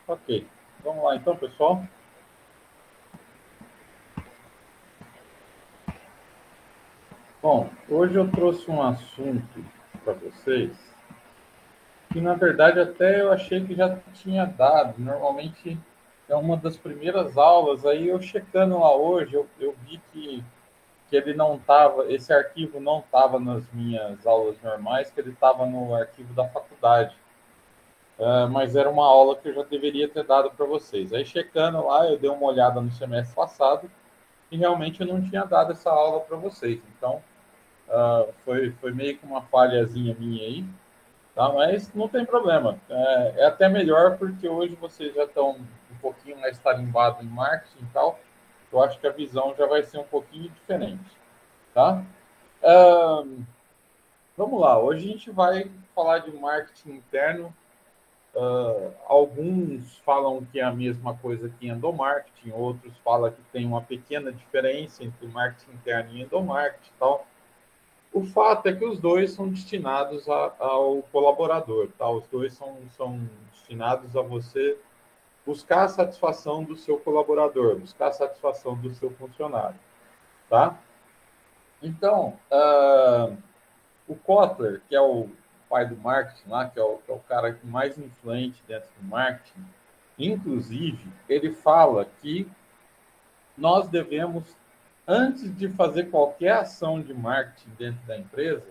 Ok. Vamos lá então, pessoal. Bom, hoje eu trouxe um assunto para vocês que, na verdade, até eu achei que já tinha dado. Normalmente é uma das primeiras aulas. Aí eu checando lá hoje, eu vi que ele não estava, esse arquivo não estava nas minhas aulas normais, que ele estava no arquivo da faculdade. Mas era uma aula que eu já deveria ter dado para vocês. Aí checando lá, eu dei uma olhada no semestre passado e realmente eu não tinha dado essa aula para vocês. Então, foi meio que uma falhazinha minha aí, tá? Mas não tem problema. É até melhor porque hoje vocês já estão um pouquinho mais tarimbados em marketing e tal. Eu acho que a visão já vai ser um pouquinho diferente, tá? Vamos lá. Hoje a gente vai falar de marketing interno. Alguns falam que é a mesma coisa que endomarketing, outros falam que tem uma pequena diferença entre marketing interno e endomarketing e tal. O fato é que os dois são destinados ao colaborador, tá? Os dois são destinados a você buscar a satisfação do seu colaborador, buscar a satisfação do seu funcionário, tá? Então, o Kotler, que é o pai do marketing lá, que é o cara mais influente dentro do marketing, inclusive, ele fala que nós devemos, antes de fazer qualquer ação de marketing dentro da empresa,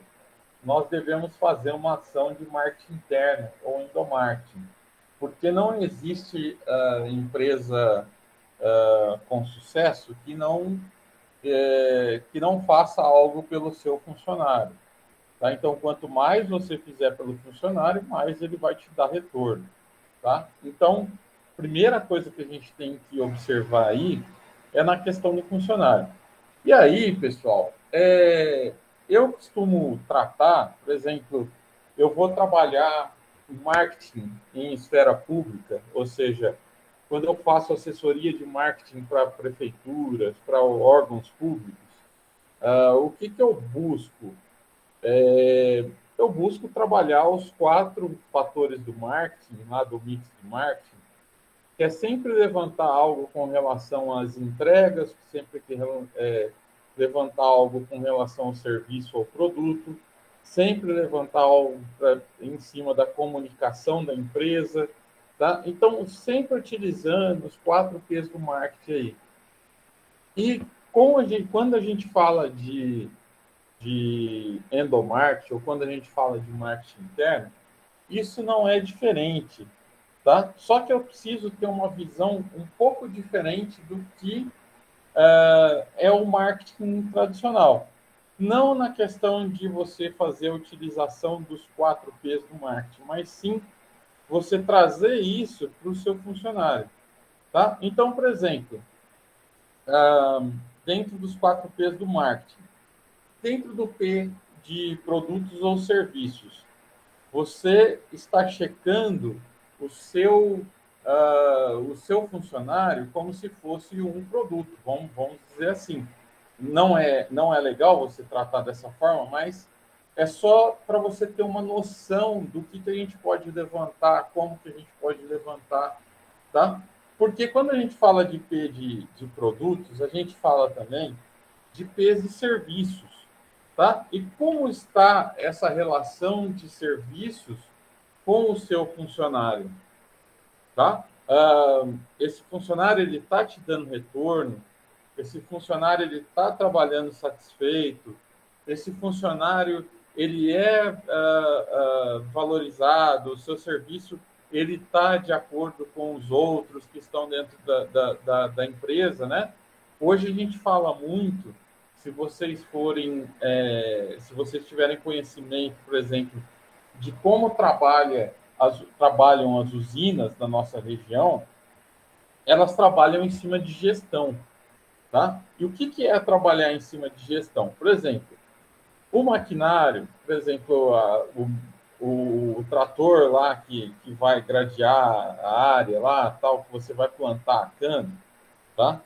nós devemos fazer uma ação de marketing interno ou endomarketing, porque não existe empresa com sucesso que não faça algo pelo seu funcionário. Tá? Então, quanto mais você fizer pelo funcionário, mais ele vai te dar retorno. Tá? Então, primeira coisa que a gente tem que observar aí é na questão do funcionário. E aí, pessoal, eu costumo tratar, por exemplo, eu vou trabalhar marketing em esfera pública, ou seja, quando eu faço assessoria de marketing para prefeituras, para órgãos públicos, o que eu busco? Eu busco trabalhar os 4 fatores do marketing, lá do mix de marketing, que é sempre levantar algo com relação às entregas, sempre que levantar algo com relação ao serviço ou produto, sempre levantar algo em cima da comunicação da empresa, tá? Então, sempre utilizando os 4 P's do marketing aí. E quando a gente fala de endomarketing, ou quando a gente fala de marketing interno, isso não é diferente, tá? Só que eu preciso ter uma visão um pouco diferente do que é o marketing tradicional. Não na questão de você fazer a utilização dos 4 P's do marketing, mas sim você trazer isso para o seu funcionário. Tá? Então, por exemplo, dentro dos 4 P's do marketing, dentro do P de produtos ou serviços, você está checando o seu funcionário como se fosse um produto, vamos dizer assim. Não é legal você tratar dessa forma, mas é só para você ter uma noção do que a gente pode levantar, como que a gente pode levantar, tá? Porque quando a gente fala de P de produtos, a gente fala também de P's de serviços, tá? E como está essa relação de serviços com o seu funcionário, tá? Esse funcionário ele está te dando retorno, esse funcionário ele está trabalhando satisfeito, esse funcionário ele é valorizado, o seu serviço ele está de acordo com os outros que estão dentro da empresa, né? Hoje a gente fala muito, se vocês se vocês tiverem conhecimento, por exemplo, de como trabalham as usinas da nossa região, elas trabalham em cima de gestão, tá? E o que é trabalhar em cima de gestão? Por exemplo, o maquinário, por exemplo, o trator lá que vai gradear a área lá, tal, que você vai plantar a cana, tá?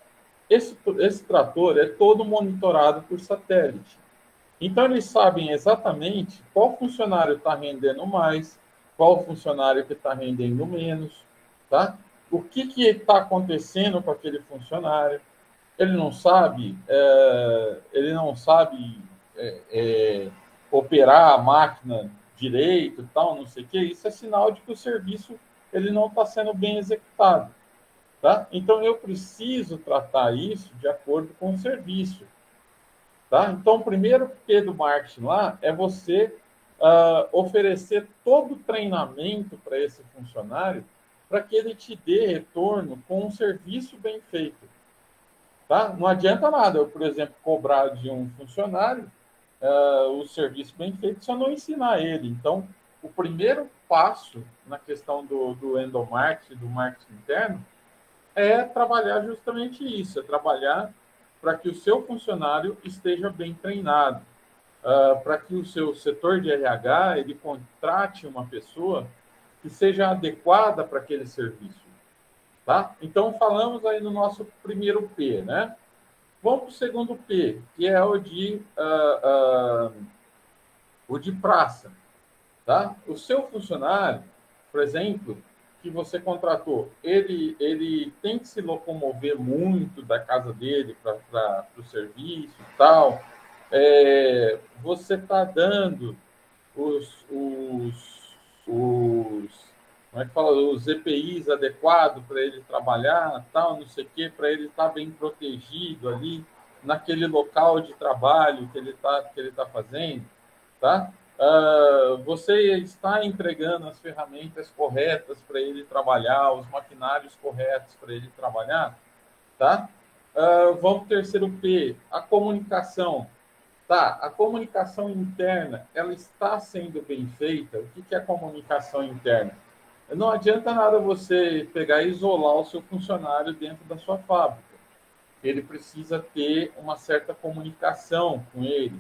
Esse trator é todo monitorado por satélite. Então, eles sabem exatamente qual funcionário está rendendo mais, qual funcionário que está rendendo menos, tá? o que está acontecendo com aquele funcionário. Ele não sabe, operar a máquina direito, tal, não sei o quê. Isso é sinal de que o serviço ele não está sendo bem executado. Tá? Então, eu preciso tratar isso de acordo com o serviço. Tá? Então, o primeiro P do marketing lá é você oferecer todo o treinamento para esse funcionário para que ele te dê retorno com um serviço bem feito. Tá? Não adianta nada eu, por exemplo, cobrar de um funcionário o serviço bem feito se eu não ensinar ele. Então, o primeiro passo na questão do endomarketing, do marketing interno, é trabalhar justamente isso, é trabalhar para que o seu funcionário esteja bem treinado, para que o seu setor de RH ele contrate uma pessoa que seja adequada para aquele serviço. Tá? Então, falamos aí no nosso primeiro P, né? Vamos para o segundo P, que é o de praça. Tá? O seu funcionário, por exemplo, que você contratou, ele tem que se locomover muito da casa dele para o serviço e tal. Você está dando como é que fala, os EPIs adequados para ele trabalhar, tal, não sei o quê, para ele estar bem protegido ali naquele local de trabalho que ele tá fazendo, tá? Você está entregando as ferramentas corretas para ele trabalhar, os maquinários corretos para ele trabalhar, tá? Vamos para o terceiro P, a comunicação. Tá, a comunicação interna, ela está sendo bem feita? O que é a comunicação interna? Não adianta nada você pegar e isolar o seu funcionário dentro da sua fábrica. Ele precisa ter uma certa comunicação com ele.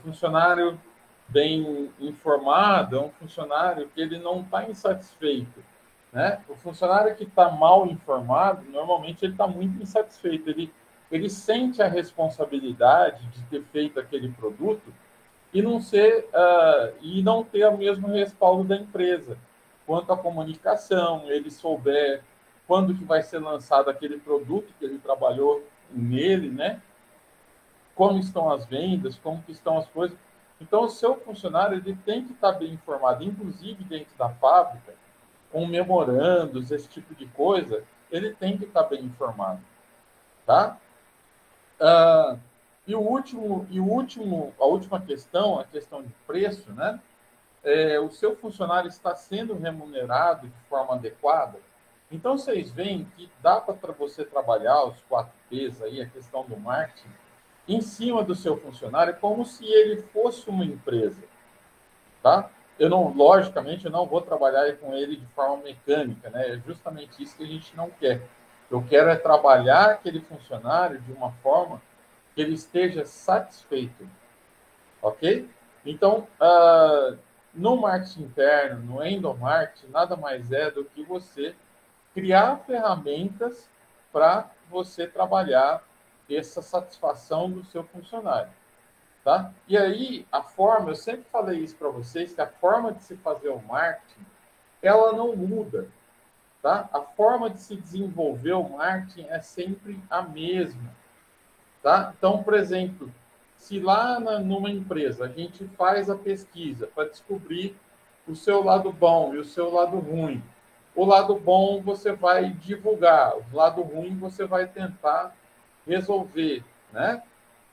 Funcionário bem informado é um funcionário que ele não está insatisfeito. Né? O funcionário que está mal informado, normalmente ele está muito insatisfeito. Ele sente a responsabilidade de ter feito aquele produto e não ter o mesmo respaldo da empresa. Quanto à comunicação, ele souber quando que vai ser lançado aquele produto que ele trabalhou nele, né? Como estão as vendas, como que estão as coisas. Então, o seu funcionário ele tem que estar bem informado, inclusive dentro da fábrica, com memorandos, esse tipo de coisa, ele tem que estar bem informado, tá? A última questão, a questão de preço, né? O seu funcionário está sendo remunerado de forma adequada. Então, vocês veem que dá para você trabalhar os 4 P's aí, a questão do marketing, em cima do seu funcionário, como se ele fosse uma empresa, tá? Logicamente, eu não vou trabalhar com ele de forma mecânica, né? É justamente isso que a gente não quer. Eu quero é trabalhar aquele funcionário de uma forma que ele esteja satisfeito, ok? Então, no marketing interno, no endomarketing, nada mais é do que você criar ferramentas para você trabalhar essa satisfação do seu funcionário, tá? E aí, eu sempre falei isso para vocês, que a forma de se fazer o marketing, ela não muda, tá? A forma de se desenvolver o marketing é sempre a mesma, tá? Então, por exemplo, se lá numa empresa a gente faz a pesquisa para descobrir o seu lado bom e o seu lado ruim, o lado bom você vai divulgar, o lado ruim você vai tentar resolver, né?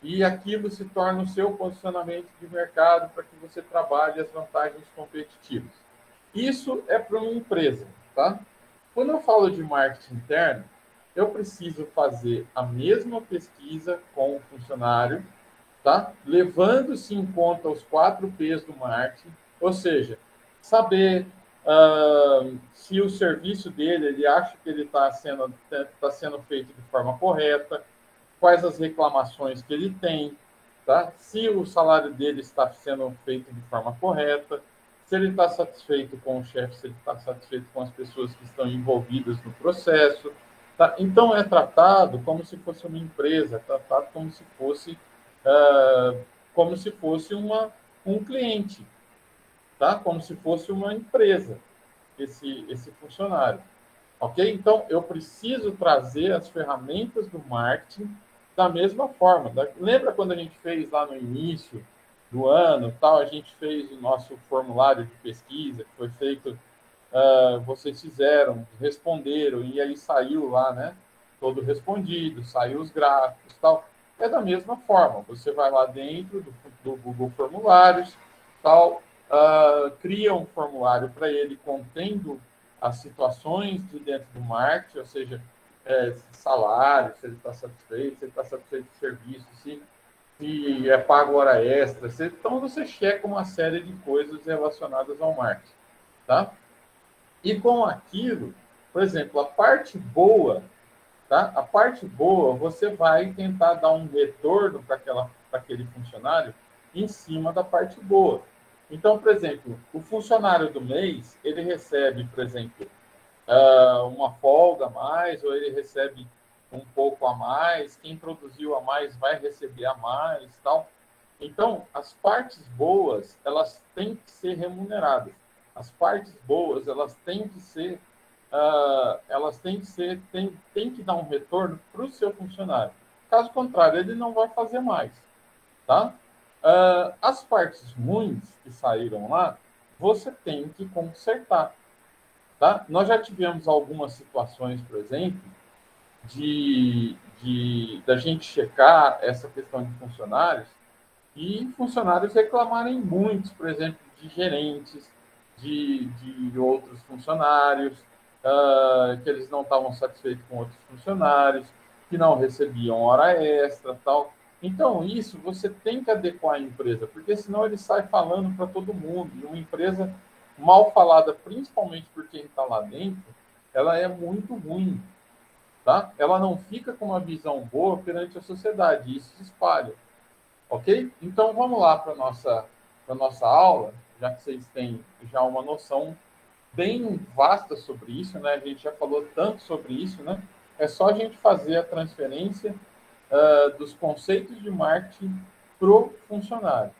E aquilo se torna o seu posicionamento de mercado para que você trabalhe as vantagens competitivas. Isso é para uma empresa, tá? Quando eu falo de marketing interno, eu preciso fazer a mesma pesquisa com o funcionário, tá? Levando-se em conta os 4 P's do marketing, ou seja, saber se o serviço dele, ele acha que ele está sendo feito de forma correta, quais as reclamações que ele tem, tá? Se o salário dele está sendo feito de forma correta, se ele está satisfeito com o chefe, se ele está satisfeito com as pessoas que estão envolvidas no processo, tá? Então, é tratado como se fosse uma empresa, é tratado como se fosse um cliente, tá? Como se fosse uma empresa, esse funcionário. Ok? Então, eu preciso trazer as ferramentas do marketing da mesma forma. Lembra quando a gente fez lá no início do ano, tal, a gente fez o nosso formulário de pesquisa, que foi feito, vocês fizeram, responderam, e aí saiu lá, né? Todo respondido, saiu os gráficos, tal. É da mesma forma. Você vai lá dentro do Google Formulários, tal, cria um formulário para ele contendo as situações de dentro do marketing, ou seja, salário, se ele está satisfeito, se ele está satisfeito do serviço, se é pago hora extra. Então, você checa uma série de coisas relacionadas ao marketing. Tá? E com aquilo, por exemplo, a parte boa, tá? A parte boa, você vai tentar dar um retorno para aquele funcionário em cima da parte boa. Então, por exemplo, o funcionário do mês, ele recebe, por exemplo, uma folga a mais, ou ele recebe um pouco a mais, quem produziu a mais vai receber a mais, tal. Então, as partes boas, elas têm que ser remuneradas. As partes boas, elas têm que ser, tem que dar um retorno para o seu funcionário. Caso contrário, ele não vai fazer mais, tá? As partes ruins que saíram lá, você tem que consertar. Tá? Nós já tivemos algumas situações, por exemplo, da gente checar essa questão de funcionários e funcionários reclamarem muito, por exemplo, de gerentes, de outros funcionários, que eles não estavam satisfeitos com outros funcionários, que não recebiam hora extra, tal. Então, isso você tem que adequar a empresa, porque senão ele sai falando para todo mundo. E uma empresa mal falada, principalmente por quem está lá dentro, ela é muito ruim, tá? Ela não fica com uma visão boa perante a sociedade, isso se espalha. Ok? Então vamos lá para a nossa aula, já que vocês têm já uma noção bem vasta sobre isso, né? A gente já falou tanto sobre isso, né? É só a gente fazer a transferência dos conceitos de marketing para o funcionário.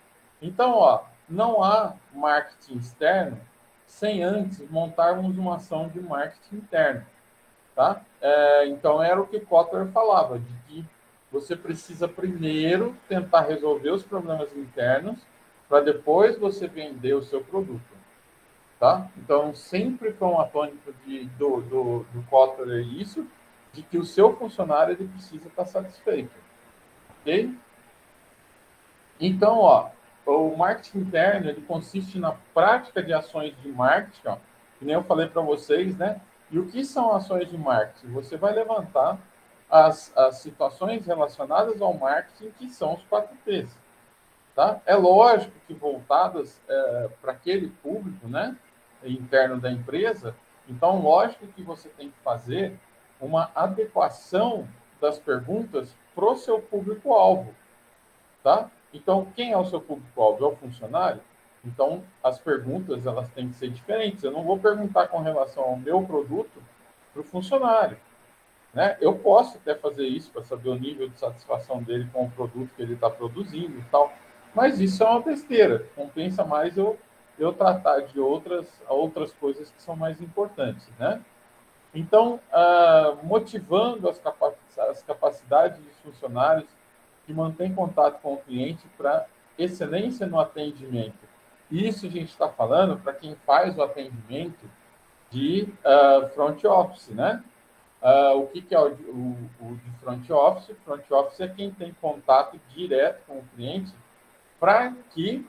Então, ó, não há marketing externo sem antes montarmos uma ação de marketing interno. Tá? Então, era o que Kotler falava, de que você precisa primeiro tentar resolver os problemas internos para depois você vender o seu produto. Tá? Então, sempre foi uma tônica do Kotler isso, de que o seu funcionário ele precisa estar satisfeito. Ok? Então, ó, o marketing interno ele consiste na prática de ações de marketing, ó, que nem eu falei para vocês, né? E o que são ações de marketing? Você vai levantar as situações relacionadas ao marketing, que são os 4Ps. Tá? É lógico que voltadas para aquele público, né, interno da empresa, então lógico que você tem que fazer uma adequação das perguntas para o seu público-alvo. Tá? Então, quem é o seu público-alvo? É o funcionário? Então, as perguntas elas têm que ser diferentes. Eu não vou perguntar com relação ao meu produto para o funcionário. Né? Eu posso até fazer isso para saber o nível de satisfação dele com o produto que ele está produzindo e tal, mas isso é uma besteira. Compensa mais eu tratar de outras coisas que são mais importantes. Né? Então, motivando as capacidades dos funcionários que mantêm contato com o cliente para excelência no atendimento. Isso a gente está falando para quem faz o atendimento de front office, né? O que é o de front office? Front office é quem tem contato direto com o cliente para que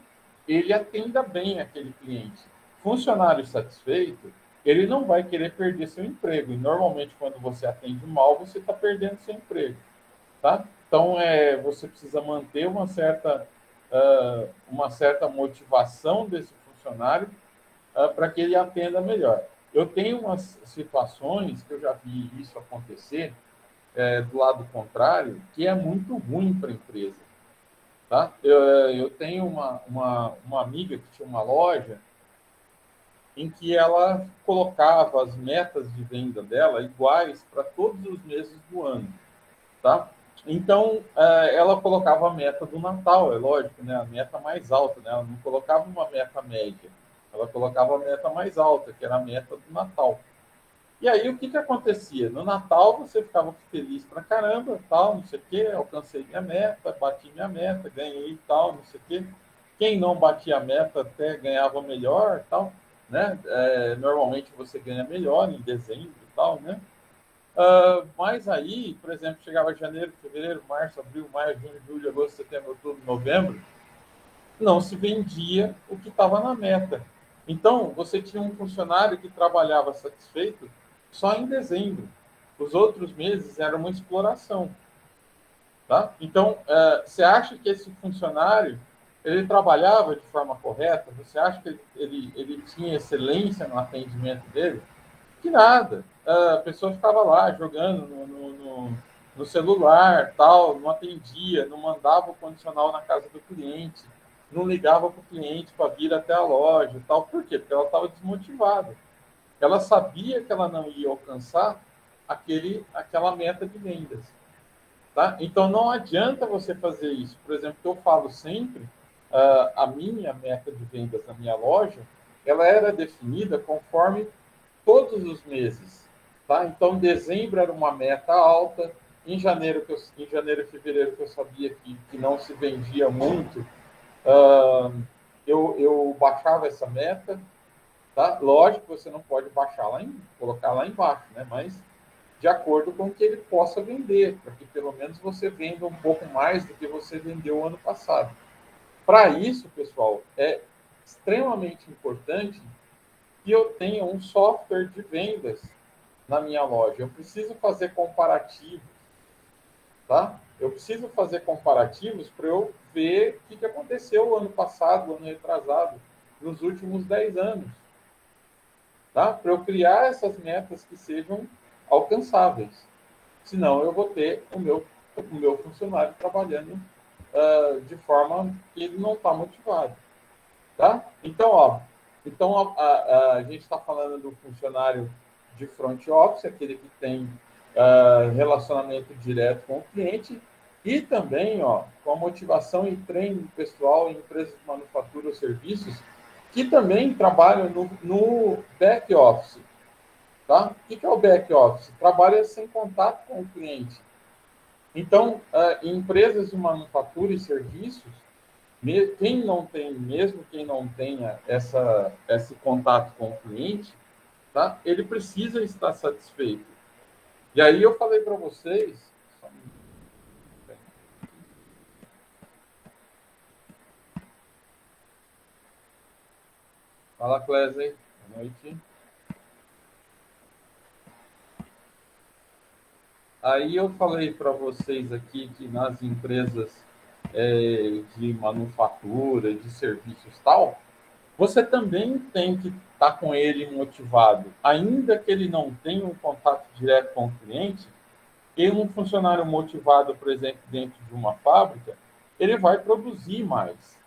ele atenda bem aquele cliente. Funcionário satisfeito, ele não vai querer perder seu emprego. E normalmente, quando você atende mal, você está perdendo seu emprego. Tá? Então, você precisa manter uma certa motivação desse funcionário para que ele atenda melhor. Eu tenho umas situações que eu já vi isso acontecer do lado contrário, que é muito ruim para a empresa. Tá? Eu tenho uma amiga que tinha uma loja em que ela colocava as metas de venda dela iguais para todos os meses do ano. Tá? Então, ela colocava a meta do Natal, é lógico, né? A meta mais alta, né? Ela não colocava uma meta média, ela colocava a meta mais alta, que era a meta do Natal. E aí, o que que acontecia? No Natal, você ficava feliz pra caramba, tal, não sei o quê, alcancei minha meta, bati minha meta, ganhei tal, não sei o quê. Quem não batia a meta até ganhava melhor, tal, né? Normalmente você ganha melhor em dezembro e tal, né? Mas aí, por exemplo, chegava janeiro, fevereiro, março, abril, maio, junho, julho, agosto, setembro, outubro, novembro, não se vendia o que estava na meta. Então, você tinha um funcionário que trabalhava satisfeito só em dezembro. Os outros meses era uma exploração. Tá? Então, você acha que esse funcionário ele trabalhava de forma correta? Você acha que ele tinha excelência no atendimento dele? Que nada. A pessoa ficava lá jogando no celular, tal, não atendia, não mandava o condicional na casa do cliente, não ligava para o cliente para vir até a loja, tal. Por quê? Porque ela estava desmotivada. Ela sabia que ela não ia alcançar aquela meta de vendas. Tá? Então, não adianta você fazer isso. Por exemplo, que eu falo sempre, a minha meta de vendas na minha loja, ela era definida conforme todos os meses. Tá? Então, dezembro era uma meta alta. Em janeiro e fevereiro, que eu sabia que não se vendia muito, eu baixava essa meta. Tá? Lógico que você não pode colocar lá embaixo, né? Mas de acordo com o que ele possa vender, para que pelo menos você venda um pouco mais do que você vendeu ano passado. Para isso, pessoal, é extremamente importante que eu tenha um software de vendas na minha loja. Eu preciso fazer comparativos, tá? Eu preciso fazer comparativos para eu ver o que aconteceu ano passado, ano retrasado, nos últimos 10 anos, tá? Para eu criar essas metas que sejam alcançáveis. Senão eu vou ter o meu funcionário trabalhando de forma que ele não está motivado. Tá? Então, a gente está falando do funcionário de front office, aquele que tem relacionamento direto com o cliente, e também com a motivação e treino pessoal em empresas de manufatura ou serviços, que também trabalham no back office. Tá? O que é o back office? Trabalha sem contato com o cliente. Então, em empresas de manufatura e serviços, mesmo quem não tenha esse contato com o cliente, tá? Ele precisa estar satisfeito. E aí eu falei para vocês. Fala, Clésia. Boa noite. Aí eu falei para vocês aqui que nas empresas de manufatura, de serviços tal, você também tem que estar com ele motivado, ainda que ele não tenha um contato direto com o cliente. E um funcionário motivado, por exemplo, dentro de uma fábrica, ele vai produzir mais,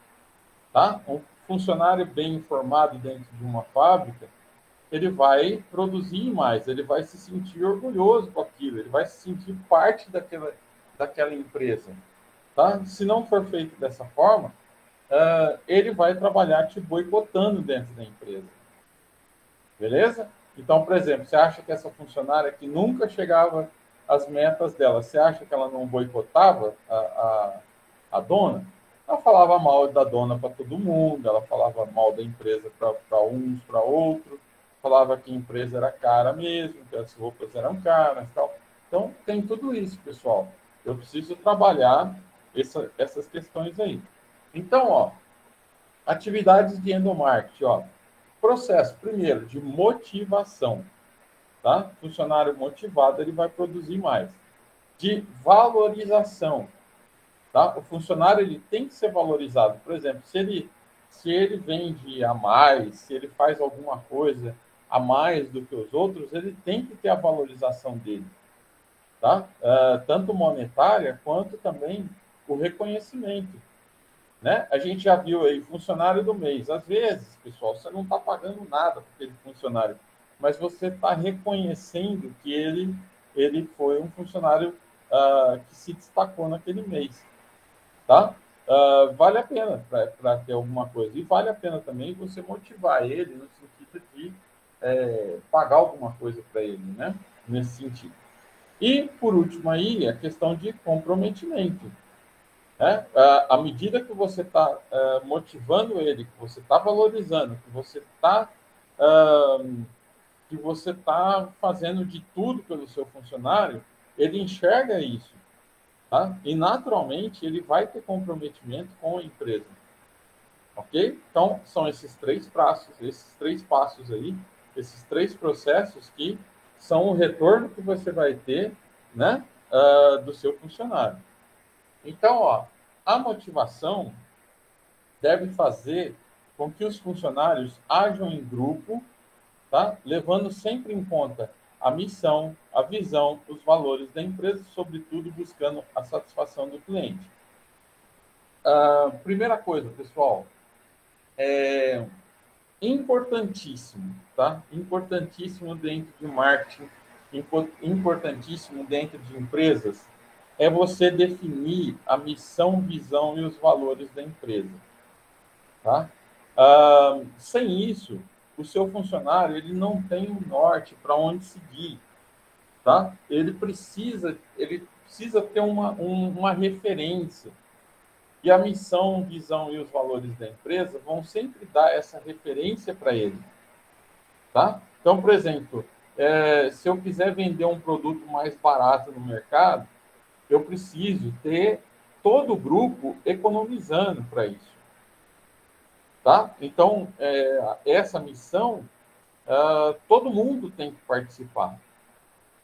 tá? Um funcionário bem informado dentro de uma fábrica, ele vai produzir mais, ele vai se sentir orgulhoso com aquilo, ele vai se sentir parte daquela empresa, tá? Se não for feito dessa forma, ele vai trabalhar te boicotando dentro da empresa, beleza? Então, por exemplo, você acha que essa funcionária que nunca chegava às metas dela, você acha que ela não boicotava a dona? Ela falava mal da dona para todo mundo, ela falava mal da empresa para uns, para outros, falava que a empresa era cara mesmo, que as roupas eram caras e tal. Então, tem tudo isso, pessoal. Eu preciso trabalhar essas questões aí. Então, atividades de endomarketing, processo, primeiro, de motivação, tá? Funcionário motivado, ele vai produzir mais. De valorização, tá? O funcionário, ele tem que ser valorizado. Por exemplo, se ele vende a mais, se ele faz alguma coisa a mais do que os outros, ele tem que ter a valorização dele, tá? Tanto monetária, quanto também o reconhecimento. Né? A gente já viu aí funcionário do mês. Às vezes, pessoal, você não está pagando nada para aquele funcionário, mas você está reconhecendo que ele foi um funcionário que se destacou naquele mês. Tá? Vale a pena para ter alguma coisa. E vale a pena também você motivar ele no sentido de pagar alguma coisa para ele, né? Nesse sentido. E, por último, aí, a questão de comprometimento. Né? À medida que você está motivando ele, que você está valorizando, que você está fazendo de tudo pelo seu funcionário, ele enxerga isso. Tá? E, naturalmente, ele vai ter comprometimento com a empresa. Ok? Então, são esses três passos aí, esses três processos que são o retorno que você vai ter, né, do seu funcionário. Então, ó, a motivação deve fazer com que os funcionários ajam em grupo, tá? Levando sempre em conta a missão, a visão, os valores da empresa, sobretudo buscando a satisfação do cliente. Primeira coisa, pessoal, importantíssimo, tá? Importantíssimo dentro de marketing, importantíssimo dentro de empresas, é você definir a missão, visão e os valores da empresa, tá? Sem isso, o seu funcionário ele não tem um norte para onde seguir, tá? Ele precisa ter uma referência. E a missão, visão e os valores da empresa vão sempre dar essa referência para ele. Tá? Então, por exemplo, se eu quiser vender um produto mais barato no mercado, eu preciso ter todo o grupo economizando para isso. Tá? Então, essa missão, todo mundo tem que participar.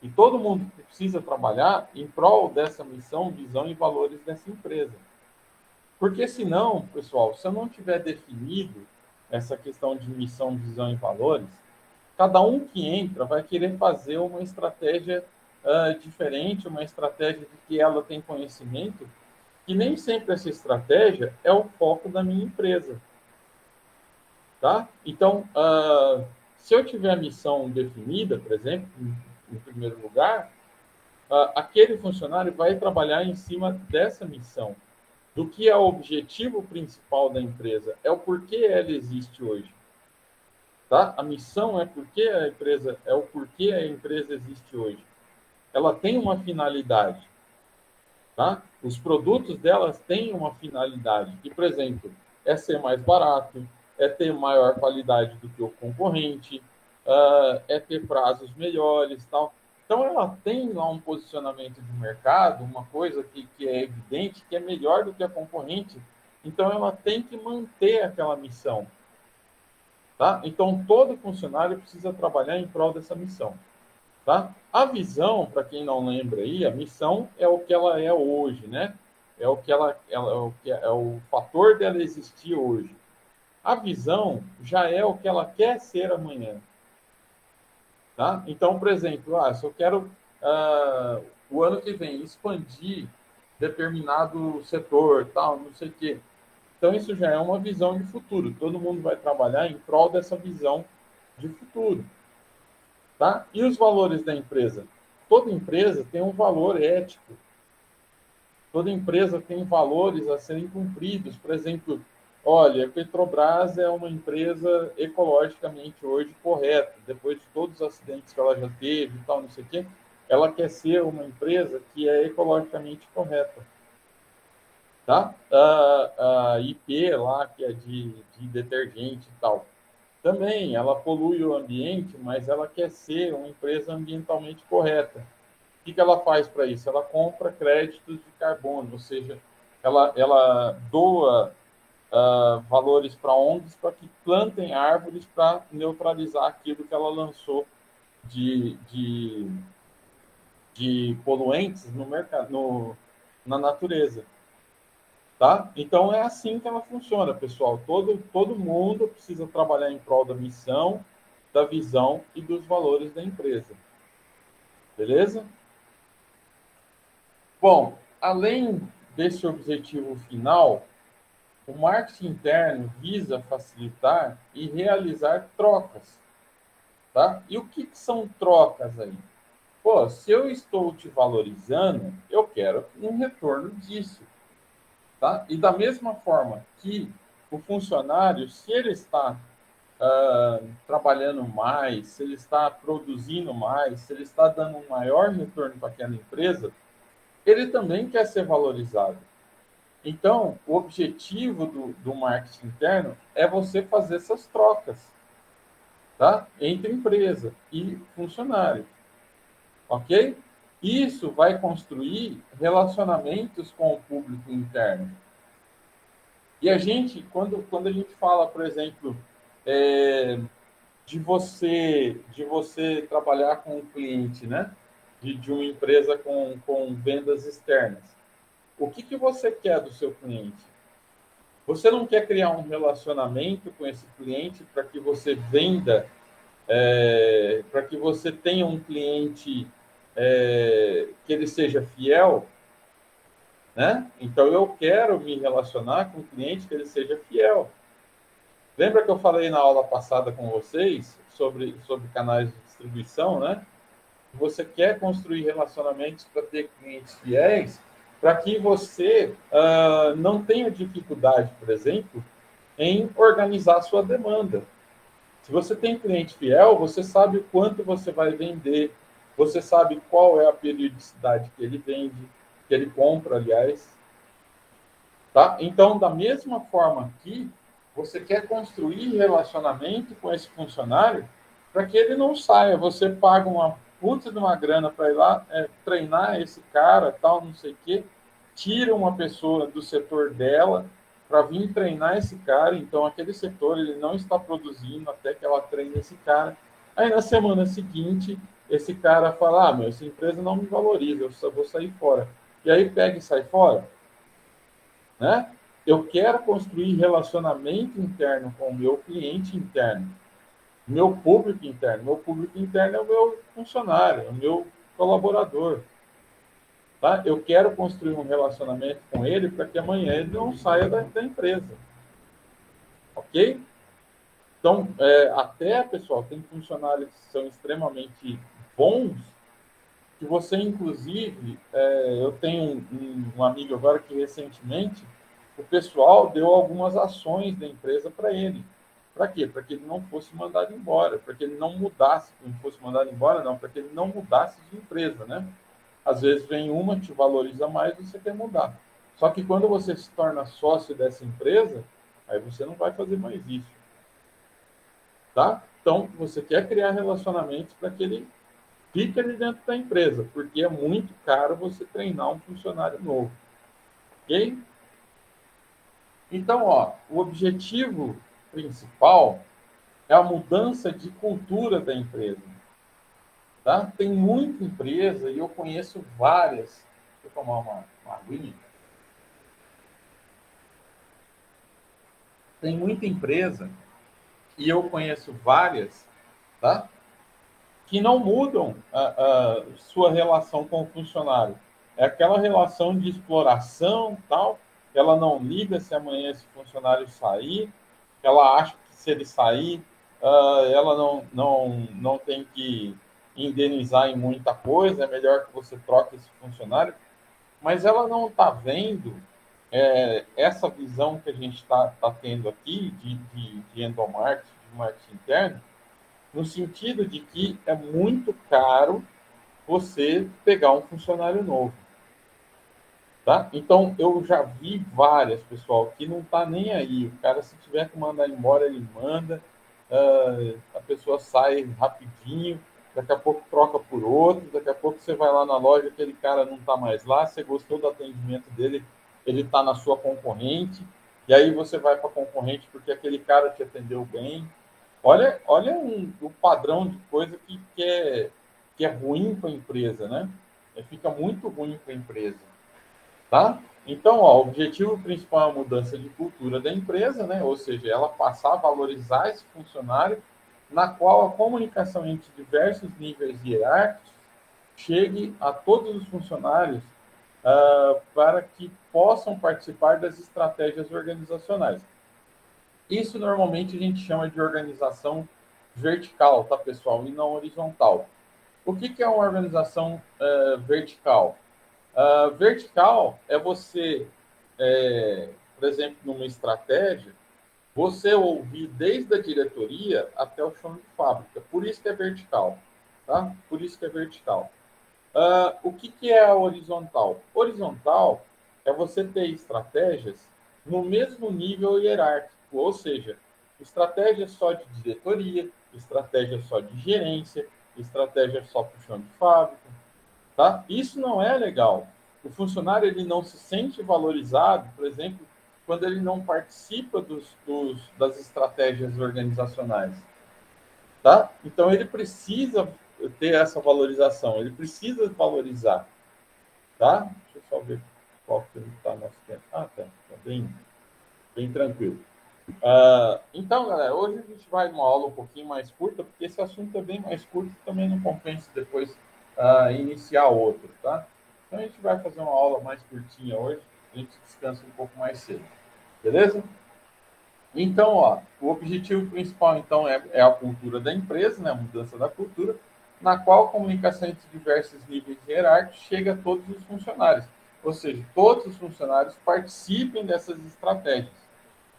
E todo mundo precisa trabalhar em prol dessa missão, visão e valores dessa empresa. Porque senão, pessoal, se eu não tiver definido essa questão de missão, visão e valores, cada um que entra vai querer fazer uma estratégia diferente, uma estratégia de que ela tem conhecimento, e nem sempre essa estratégia é o foco da minha empresa. Tá? Então, se eu tiver a missão definida, por exemplo, em primeiro lugar, aquele funcionário vai trabalhar em cima dessa missão, do que é o objetivo principal da empresa, é o porquê ela existe hoje. Tá? A missão é o porquê a empresa existe hoje. Ela tem uma finalidade. Tá? Os produtos delas têm uma finalidade. Que, por exemplo, é ser mais barato, é ter maior qualidade do que o concorrente, é ter prazos melhores, tal. Então, ela tem lá um posicionamento de mercado, uma coisa que é evidente, que é melhor do que a concorrente. Então, ela tem que manter aquela missão. Tá? Então, todo funcionário precisa trabalhar em prol dessa missão. Tá? A visão, para quem não lembra aí, a missão é o que ela é hoje, né? É o que é o fator dela existir hoje. A visão já é o que ela quer ser amanhã. Tá? Então, por exemplo, se eu quero o ano que vem expandir determinado setor, tal, não sei o quê. Então, isso já é uma visão de futuro. Todo mundo vai trabalhar em prol dessa visão de futuro. Tá? E os valores da empresa? Toda empresa tem um valor ético. Toda empresa tem valores a serem cumpridos. Por exemplo, olha, a Petrobras é uma empresa ecologicamente hoje correta. Depois de todos os acidentes que ela já teve e tal, não sei o quê, ela quer ser uma empresa que é ecologicamente correta. Tá? A IP lá, que é de detergente e tal, também ela polui o ambiente, mas ela quer ser uma empresa ambientalmente correta. O que ela faz para isso? Ela compra créditos de carbono, ou seja, ela doa valores para ONGs para que plantem árvores para neutralizar aquilo que ela lançou de poluentes no mercado, na natureza. Tá? Então, é assim que ela funciona, pessoal. Todo mundo precisa trabalhar em prol da missão, da visão e dos valores da empresa. Beleza? Bom, além desse objetivo final, o marketing interno visa facilitar e realizar trocas. Tá? E o que são trocas aí? Pô, se eu estou te valorizando, eu quero um retorno disso. Tá? E da mesma forma que o funcionário, se ele está trabalhando mais, se ele está produzindo mais, se ele está dando um maior retorno para aquela empresa, ele também quer ser valorizado. Então, o objetivo do marketing interno é você fazer essas trocas, tá? Entre empresa e funcionário, ok? Isso vai construir relacionamentos com o público interno. E a gente, quando a gente fala, por exemplo, de você trabalhar com um cliente, né? De uma empresa com vendas externas. O que você quer do seu cliente? Você não quer criar um relacionamento com esse cliente para que você venda, para que você tenha um cliente que ele seja fiel, né? Então eu quero me relacionar com um cliente que ele seja fiel. Lembra que eu falei na aula passada com vocês sobre canais de distribuição, né? Você quer construir relacionamentos para ter clientes fiéis, para que você não tenha dificuldade, por exemplo, em organizar a sua demanda. Se você tem cliente fiel, você sabe o quanto você vai vender, você sabe qual é a periodicidade que ele vende, que ele compra, aliás. Tá? Então, da mesma forma que você quer construir relacionamento com esse funcionário para que ele não saia. Você paga uma puta de uma grana para ir lá treinar esse cara, tal, não sei o quê, tira uma pessoa do setor dela para vir treinar esse cara. Então, aquele setor ele não está produzindo até que ela treine esse cara. Aí, na semana seguinte, esse cara fala: meu, essa empresa não me valoriza, eu só vou sair fora. E aí pega e sai fora. Né? Eu quero construir relacionamento interno com o meu cliente interno, meu público interno. Meu público interno é o meu funcionário, é o meu colaborador. Tá? Eu quero construir um relacionamento com ele para que amanhã ele não saia da empresa. Ok? Então, até, pessoal, tem funcionários que são extremamente bons, que você, inclusive, eu tenho um amigo agora que recentemente o pessoal deu algumas ações da empresa para ele. Para quê? Para que ele não fosse mandado embora, para que ele não mudasse, não fosse mandado embora, não, para que ele não mudasse de empresa, né? Às vezes vem uma, te valoriza mais, você quer mudar. Só que quando você se torna sócio dessa empresa, aí você não vai fazer mais isso, tá? Então, você quer criar relacionamentos para que ele fique ali dentro da empresa, porque é muito caro você treinar um funcionário novo, ok? Então, ó, o objetivo principal é a mudança de cultura da empresa. Tá? Tem muita empresa, e eu conheço várias. Deixa eu tomar uma aguinha. Tem muita empresa, e eu conheço várias, tá? Que não mudam a sua relação com o funcionário. É aquela relação de exploração, tal. Ela não liga se amanhã esse funcionário sair, ela acha que se ele sair, ela não tem que indenizar em muita coisa, é melhor que você troque esse funcionário, mas ela não está vendo essa visão que a gente está tendo aqui de endomarketing, de marketing interno, no sentido de que é muito caro você pegar um funcionário novo. Tá? Então, eu já vi várias, pessoal, que não está nem aí. O cara, se tiver que mandar embora, ele manda. A pessoa sai rapidinho, daqui a pouco troca por outro, daqui a pouco você vai lá na loja, aquele cara não está mais lá, você gostou do atendimento dele, ele está na sua concorrente, e aí você vai para a concorrente porque aquele cara te atendeu bem. Olha o padrão de coisa que é ruim para a empresa, né? Fica muito ruim para a empresa. Tá? Então, ó, o objetivo principal é a mudança de cultura da empresa, né? Ou seja, ela passar a valorizar esse funcionário, na qual a comunicação entre diversos níveis hierárquicos chegue a todos os funcionários para que possam participar das estratégias organizacionais. Isso normalmente a gente chama de organização vertical, tá, pessoal? E não horizontal. O que é uma organização vertical? Vertical é você, por exemplo, numa estratégia, você ouvir desde a diretoria até o chão de fábrica. Por isso que é vertical, tá? Por isso que é vertical. O que é a horizontal? Horizontal é você ter estratégias no mesmo nível hierárquico, ou seja, estratégia só de diretoria, estratégia só de gerência, estratégia só para o chão de fábrica, tá? Isso não é legal. O funcionário ele não se sente valorizado, por exemplo, quando ele não participa das estratégias organizacionais, tá? Então ele precisa ter essa valorização, ele precisa valorizar, tá? Deixa eu só ver qual que está nosso tempo. Tá bem tranquilo. Então, galera, hoje a gente vai numa aula um pouquinho mais curta, porque esse assunto é bem mais curto e também não compensa depois iniciar outro, tá? Então a gente vai fazer uma aula mais curtinha hoje, a gente descansa um pouco mais cedo, beleza? Então, o objetivo principal, então, é a cultura da empresa, né, a mudança da cultura, na qual a comunicação entre diversos níveis hierárquicos chega a todos os funcionários. Ou seja, todos os funcionários participem dessas estratégias,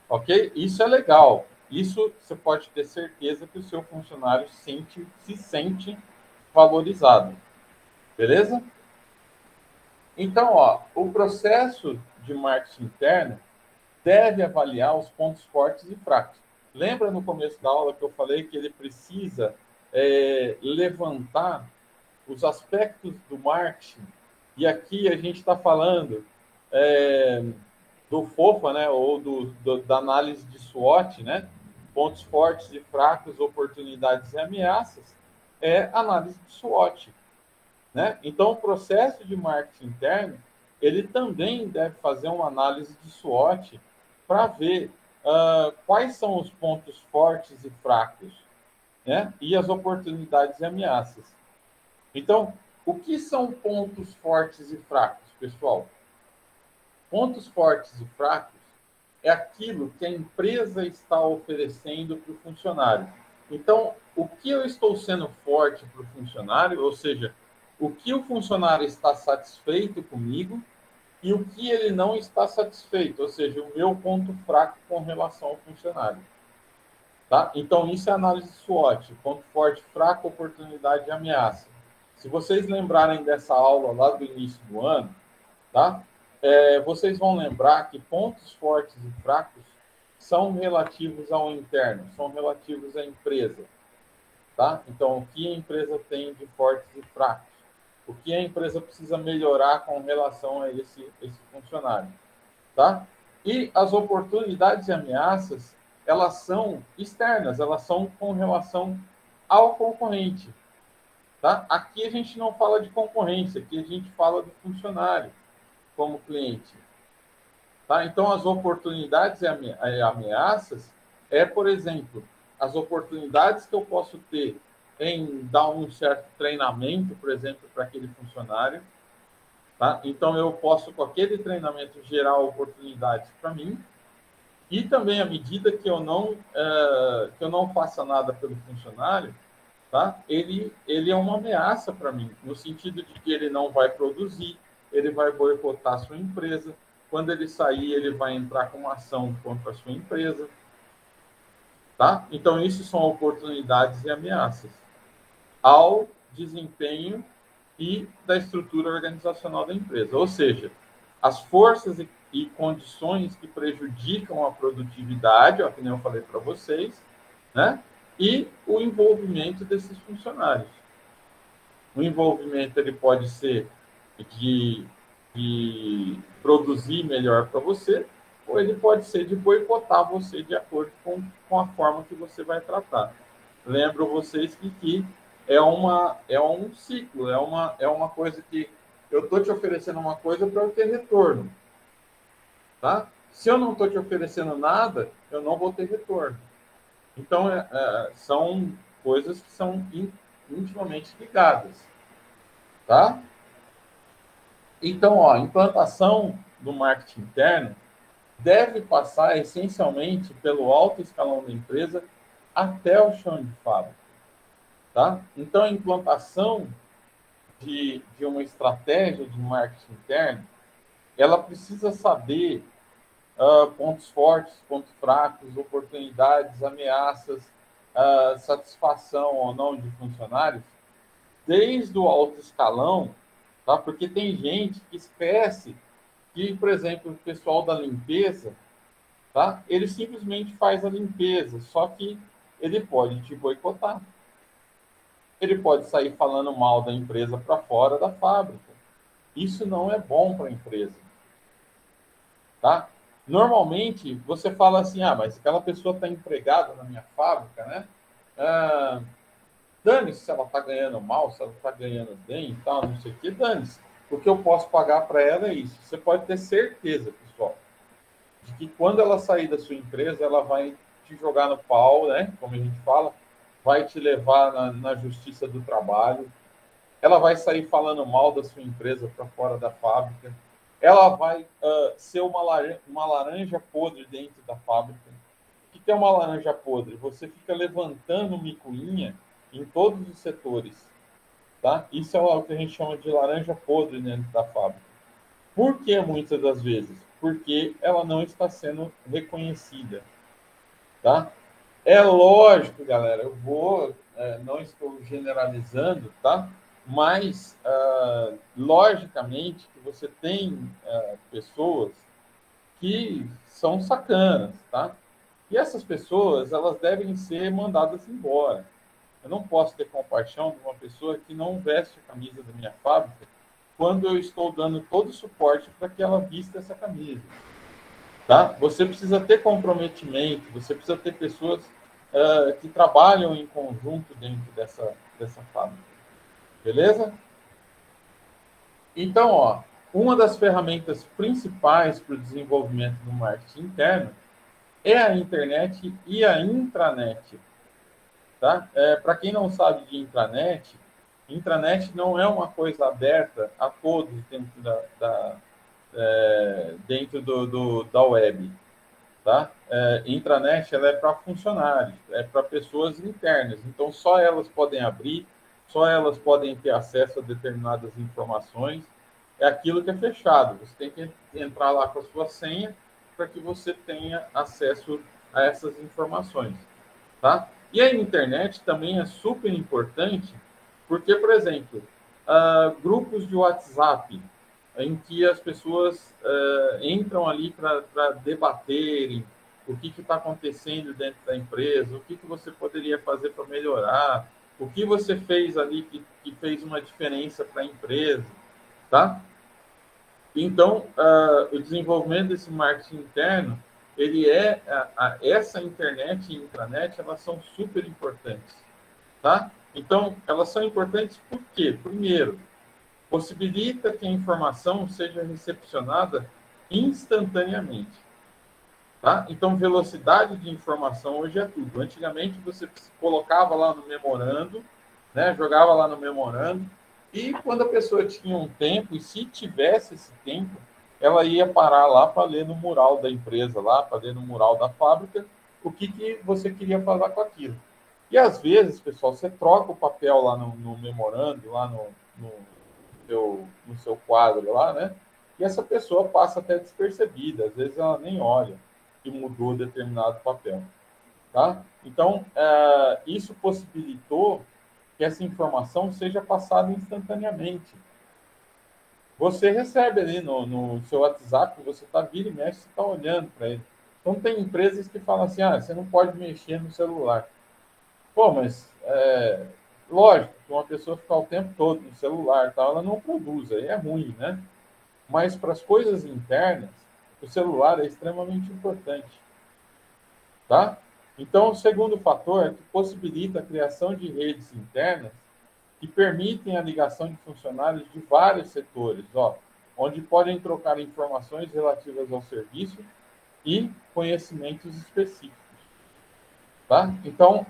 ok? Isso é legal. Isso você pode ter certeza que o seu funcionário se sente valorizado, beleza? Então, o processo de marketing interno deve avaliar os pontos fortes e fracos. Lembra no começo da aula que eu falei que ele precisa levantar os aspectos do marketing? E aqui a gente está falando do FOFA, né, ou da análise de SWOT, né, pontos fortes e fracos, oportunidades e ameaças, é análise de SWOT. Né? Então, o processo de marketing interno, ele também deve fazer uma análise de SWOT para ver quais são os pontos fortes e fracos, né? E as oportunidades e ameaças. Então, o que são pontos fortes e fracos, pessoal? Pontos fortes e fracos é aquilo que a empresa está oferecendo para o funcionário. Então, o que eu estou sendo forte para o funcionário, ou seja, o que o funcionário está satisfeito comigo e o que ele não está satisfeito, ou seja, o meu ponto fraco com relação ao funcionário. Tá? Então, isso é análise SWOT, ponto forte, fraco, oportunidade e ameaça. Se vocês lembrarem dessa aula lá do início do ano, tá? Vocês vão lembrar que pontos fortes e fracos são relativos ao interno, são relativos à empresa. Tá? Então, o que a empresa tem de fortes e fracos? O que a empresa precisa melhorar com relação a esse funcionário? Tá? E as oportunidades e ameaças, elas são externas, elas são com relação ao concorrente. Tá? Aqui a gente não fala de concorrência, aqui a gente fala do funcionário como cliente. Tá? Então, as oportunidades e ameaças por exemplo, as oportunidades que eu posso ter em dar um certo treinamento, por exemplo, para aquele funcionário. Tá? Então, eu posso, com aquele treinamento, gerar oportunidades para mim. E também, à medida que eu não faça nada pelo funcionário, tá? Ele é uma ameaça para mim, no sentido de que ele não vai produzir, ele vai boicotar a sua empresa. Quando ele sair, ele vai entrar com uma ação contra a sua empresa. Tá? Então, isso são oportunidades e ameaças ao desempenho e da estrutura organizacional da empresa. Ou seja, as forças e condições que prejudicam a produtividade, que nem eu falei para vocês, né? E o envolvimento desses funcionários. O envolvimento ele pode ser de produzir melhor para você, ou ele pode ser de boicotar você de acordo com a forma que você vai tratar. Lembro vocês que é um ciclo, é uma coisa que eu estou te oferecendo uma coisa para eu ter retorno. Tá? Se eu não estou te oferecendo nada, eu não vou ter retorno. Então, são coisas que são intimamente ligadas. Tá? Então, a implantação do marketing interno deve passar essencialmente pelo alto escalão da empresa até o chão de fábrica. Tá? Então, a implantação de uma estratégia de marketing interno, ela precisa saber pontos fortes, pontos fracos, oportunidades, ameaças, satisfação ou não de funcionários, desde o alto escalão, tá? Porque tem gente que esquece que, por exemplo, o pessoal da limpeza, tá? Ele simplesmente faz a limpeza, só que ele pode te boicotar. Ele pode sair falando mal da empresa para fora da fábrica. Isso não é bom para a empresa, tá? Normalmente, você fala assim, mas aquela pessoa está empregada na minha fábrica, né? Dane-se se ela está ganhando mal, se ela está ganhando bem e tal, não sei o que, dane-se. O que eu posso pagar para ela é isso. Você pode ter certeza, pessoal, de que quando ela sair da sua empresa, ela vai te jogar no pau, né? Como a gente fala, vai te levar na justiça do trabalho, ela vai sair falando mal da sua empresa para fora da fábrica, ela vai ser uma laranja podre dentro da fábrica. O que é uma laranja podre? Você fica levantando micuinha em todos os setores, tá? Isso é o que a gente chama de laranja podre dentro da fábrica. Por que muitas das vezes? Porque ela não está sendo reconhecida, tá? É lógico, galera, não estou generalizando, tá? Mas, logicamente, que você tem pessoas que são sacanas, tá? E essas pessoas, elas devem ser mandadas embora. Eu não posso ter compaixão de uma pessoa que não veste a camisa da minha fábrica quando eu estou dando todo o suporte para que ela vista essa camisa. Tá? Você precisa ter comprometimento, você precisa ter pessoas que trabalham em conjunto dentro dessa fábrica. Beleza? Então, uma das ferramentas principais para o desenvolvimento do marketing interno é a internet e a intranet. Tá? Para quem não sabe de intranet não é uma coisa aberta a todos dentro da web. Tá? Intranet ela é para funcionários, é para pessoas internas. Então, só elas podem abrir, só elas podem ter acesso a determinadas informações. É aquilo que é fechado. Você tem que entrar lá com a sua senha para que você tenha acesso a essas informações. Tá? E a internet também é super importante, porque, por exemplo, grupos de WhatsApp, em que as pessoas entram ali para debaterem o que está acontecendo dentro da empresa, o que você poderia fazer para melhorar, o que você fez ali que fez uma diferença para a empresa, tá? Então, o desenvolvimento desse marketing interno, essa internet e intranet, elas são super importantes, tá? Então, elas são importantes por quê? Primeiro, possibilita que a informação seja recepcionada instantaneamente, tá? Então, velocidade de informação hoje é tudo. Antigamente, você colocava lá no memorando, né? Jogava lá no memorando, e quando a pessoa tinha um tempo, e se tivesse esse tempo, ela ia parar lá para ler no mural da empresa, lá para ler no mural da fábrica, o que você queria falar com aquilo. E às vezes, pessoal, você troca o papel lá no memorando, lá no seu quadro lá, né? E essa pessoa passa até despercebida, às vezes ela nem olha que mudou determinado papel, tá? Então, isso possibilitou que essa informação seja passada instantaneamente. Você recebe ali no seu WhatsApp, você está vira e mexe, você está olhando para ele. Então, tem empresas que falam assim, você não pode mexer no celular. Pô, mas lógico que uma pessoa ficar o tempo todo no celular, tal, ela não produz, aí é ruim, né? Mas para as coisas internas, o celular é extremamente importante, tá? Então, o segundo fator é que possibilita a criação de redes internas que permitem a ligação de funcionários de vários setores, onde podem trocar informações relativas ao serviço e conhecimentos específicos, tá? Então,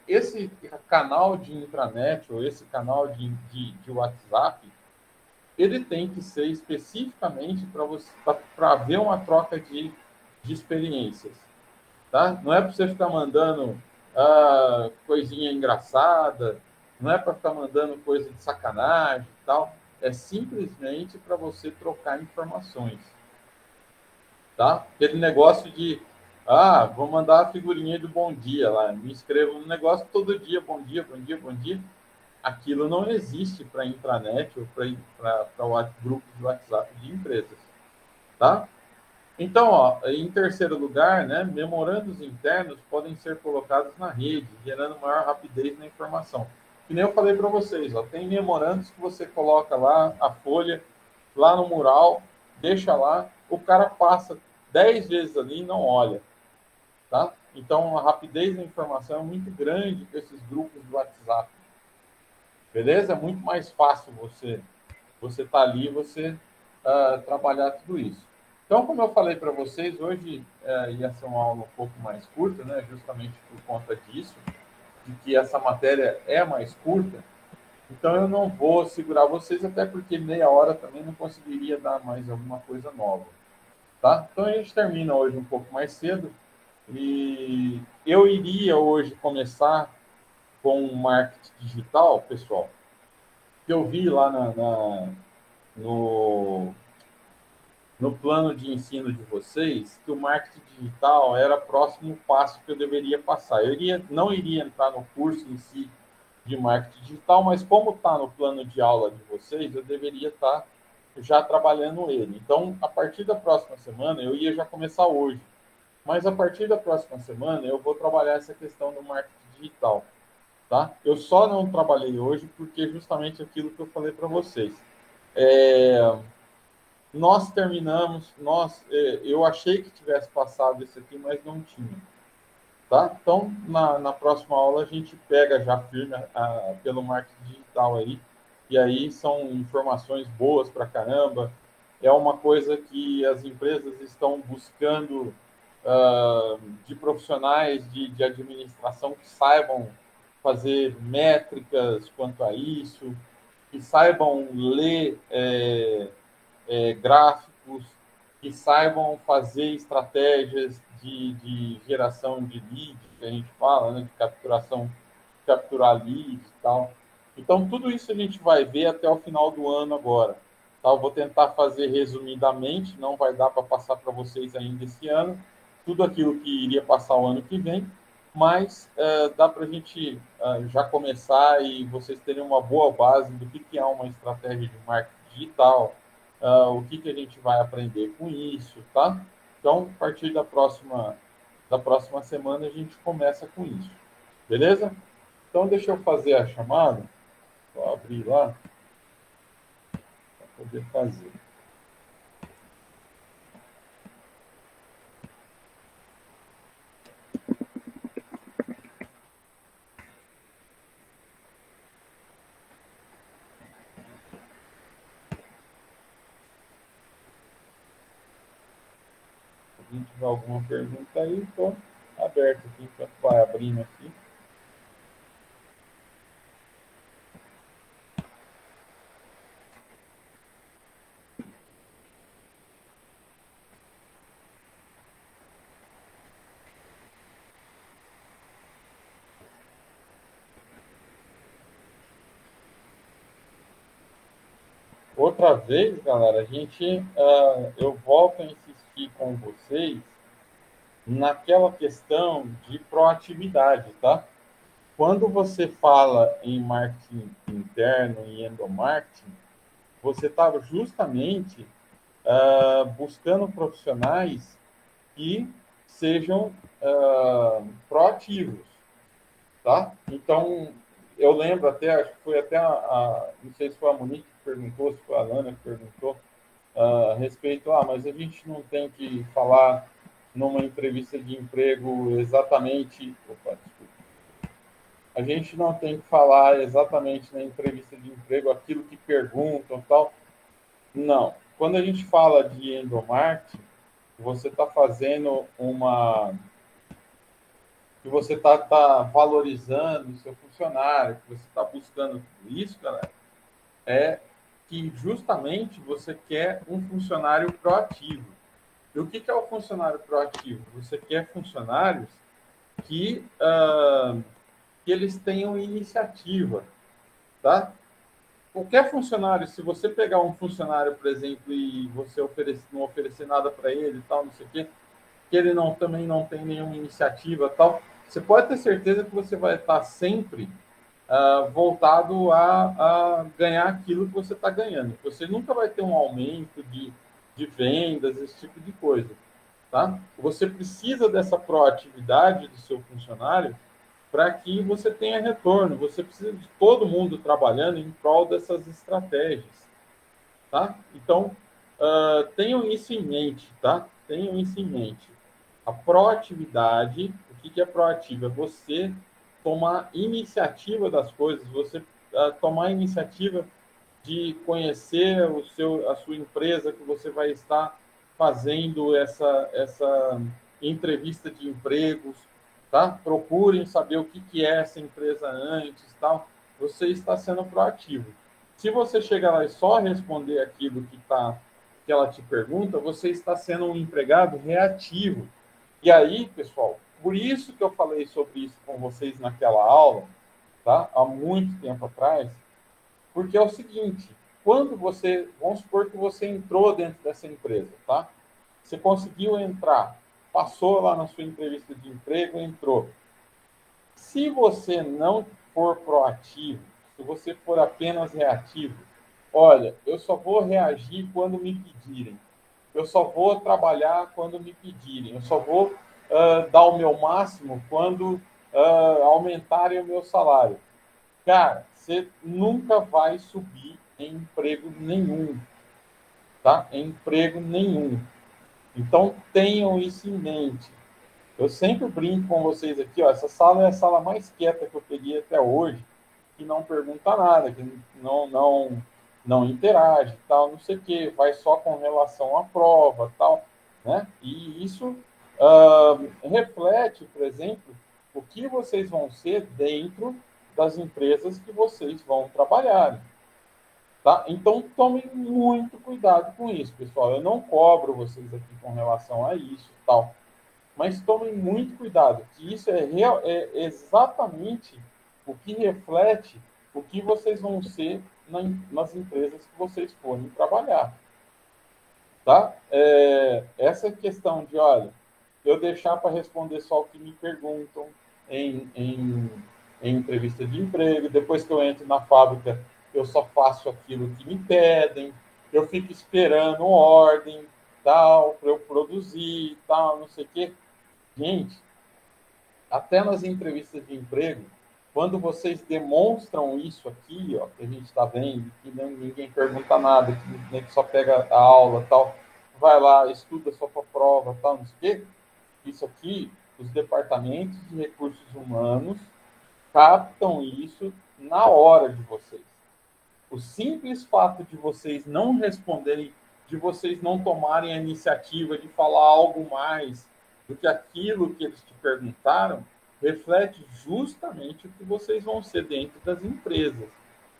esse canal de intranet ou esse canal de WhatsApp, ele tem que ser especificamente para haver uma troca de experiências, tá? Não é para você ficar mandando coisinha engraçada, não é para ficar mandando coisa de sacanagem e tal, é simplesmente para você trocar informações, tá? Aquele negócio de, vou mandar a figurinha do bom dia lá, me inscrevo no negócio todo dia, bom dia, bom dia, bom dia. Aquilo não existe para intranet ou para grupos de WhatsApp de empresas, tá? Então, ó, em terceiro lugar, né, memorandos internos podem ser colocados na rede, gerando maior rapidez na informação. Que nem eu falei para vocês, ó, tem memorandos que você coloca lá a folha, lá no mural, deixa lá, o cara passa 10 vezes ali e não olha, tá? Então, a rapidez da informação é muito grande com esses grupos do WhatsApp, beleza? É muito mais fácil você tá ali, você trabalhar tudo isso. Então, como eu falei para vocês, hoje ia ser uma aula um pouco mais curta, né? Justamente por conta disso, de que essa matéria é mais curta. Então, eu não vou segurar vocês, até porque meia hora também não conseguiria dar mais alguma coisa nova, tá? Então, a gente termina hoje um pouco mais cedo e eu iria hoje começar com o marketing digital, pessoal, que eu vi lá no, no plano de ensino de vocês que o marketing digital era o próximo passo que eu deveria passar. Não iria entrar no curso em si de marketing digital, mas como está no plano de aula de vocês, eu deveria estar já trabalhando ele. Então, a partir da próxima semana, eu ia já começar hoje, mas a partir da próxima semana eu vou trabalhar essa questão do marketing digital, tá? Eu só não trabalhei hoje porque justamente aquilo que eu falei para vocês. Nós terminamos, eu achei que tivesse passado esse aqui, mas não tinha, tá? Então, na próxima aula, a gente pega já firme pelo marketing digital aí, e aí são informações boas para caramba, é uma coisa que as empresas estão buscando de profissionais de administração que saibam fazer métricas quanto a isso, que saibam ler gráficos, que saibam fazer estratégias de geração de leads, que a gente fala, né, de capturar leads e tal. Então, tudo isso a gente vai ver até o final do ano agora. Tá? Eu vou tentar fazer resumidamente, não vai dar para passar para vocês ainda esse ano, tudo aquilo que iria passar o ano que vem, mas dá para a gente já começar e vocês terem uma boa base do que é uma estratégia de marketing digital, o que a gente vai aprender com isso, tá? Então, a partir da próxima semana, a gente começa com isso, beleza? Então, deixa eu fazer a chamada, vou abrir lá, para poder fazer. Se alguém tiver alguma pergunta aí, estou aberto aqui, enquanto vai abrindo aqui. Outra vez, galera, eu volto a insistir com vocês naquela questão de proatividade, tá? Quando você fala em marketing interno e endomarketing, você está justamente buscando profissionais que sejam proativos, tá? Então, eu lembro até, acho que foi até não sei se foi a Monique que perguntou, se foi a Lana que perguntou, a respeito, mas a gente não tem que falar numa entrevista de emprego exatamente, a gente não tem que falar exatamente na entrevista de emprego aquilo que perguntam, tal. Não. Quando a gente fala de endomarketing, você está fazendo que você está valorizando o seu funcionário, que você está buscando tudo isso, galera, é que justamente você quer um funcionário proativo. E o que é o funcionário proativo? Você quer funcionários que eles tenham iniciativa, tá? qualquer funcionário, se você pegar um funcionário, por exemplo, e você não oferecer nada para ele, tal, não sei o quê, que ele também não tem nenhuma iniciativa, tal, você pode ter certeza que você vai estar sempre voltado a ganhar aquilo que você está ganhando. Você nunca vai ter um aumento de vendas, esse tipo de coisa. Tá? Você precisa dessa proatividade do seu funcionário para que você tenha retorno. Você precisa de todo mundo trabalhando em prol dessas estratégias. Tá? Então, tenham isso em mente. Tá? Tenham isso em mente. A proatividade, o que é proativo? É você tomar iniciativa das coisas, você tomar iniciativa de conhecer a sua empresa, que você vai estar fazendo essa entrevista de empregos, tá? Procurem saber o que é essa empresa antes, tal. Você está sendo proativo. Se você chegar lá e só responder aquilo que ela te pergunta, você está sendo um empregado reativo. E aí, pessoal, por isso que eu falei sobre isso com vocês naquela aula, tá? Há muito tempo atrás, porque é o seguinte, vamos supor que você entrou dentro dessa empresa, tá? Você conseguiu entrar, passou lá na sua entrevista de emprego, entrou. Se você não for proativo, se você for apenas reativo, olha, eu só vou reagir quando me pedirem. Eu só vou trabalhar quando me pedirem. Eu só vou dar o meu máximo quando aumentarem o meu salário. Cara, você nunca vai subir em emprego nenhum, tá? Em emprego nenhum. Então, tenham isso em mente. Eu sempre brinco com vocês aqui, ó, essa sala é a sala mais quieta que eu peguei até hoje, que não pergunta nada, que não interage, tal, não sei o quê, vai só com relação à prova, tal, né? E isso reflete, por exemplo, o que vocês vão ser dentro das empresas que vocês vão trabalhar. Tá? Então, tomem muito cuidado com isso, pessoal. Eu não cobro vocês aqui com relação a isso, tal, mas tomem muito cuidado, que isso é exatamente o que reflete o que vocês vão ser nas empresas que vocês forem trabalhar. Tá? Essa questão de, olha, eu deixar para responder só o que me perguntam em entrevista de emprego, depois que eu entro na fábrica, eu só faço aquilo que me pedem, eu fico esperando ordem, tal, para eu produzir, tal, não sei o quê. Gente, até nas entrevistas de emprego, quando vocês demonstram isso aqui, ó, que a gente está vendo, que ninguém pergunta nada, que só pega a aula, tal, vai lá, estuda só para a prova, tal, não sei o quê, isso aqui, os departamentos de recursos humanos captam isso na hora de vocês. O simples fato de vocês não responderem, de vocês não tomarem a iniciativa de falar algo mais do que aquilo que eles te perguntaram, reflete justamente o que vocês vão ser dentro das empresas.